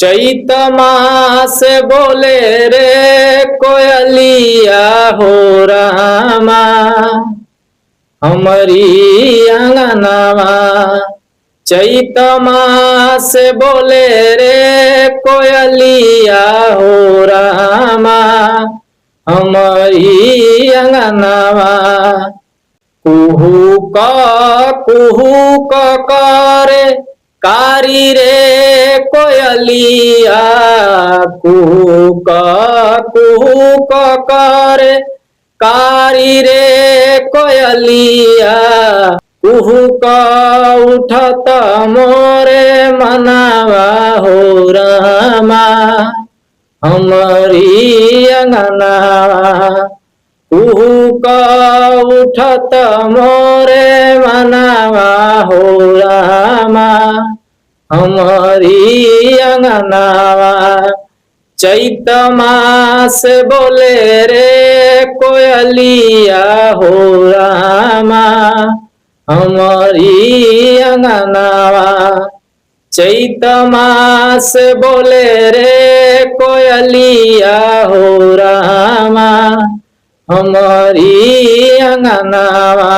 चैत मास बोले रे कोयलिया हो रामा, हमारी अंगनावा। चैत मास बोले रे कोयलिया हो रामा, हमारी अंगनावा। कुहू क करे कारी रे कोयलिया, कुहू क करे कारी रे कोयलिया। कुहू क उठत मोरे मनावा हो रामा, हमारी अंगनावा। कुहू क उठत मोरे मनावा हो रामा, हमारी अंगनावा। चैत मास बोले रे कोयलिया हो रामा, हमारी अंगनावा। चैत मास बोले रे कोयलिया हो रामा, हमारी अंगनावा।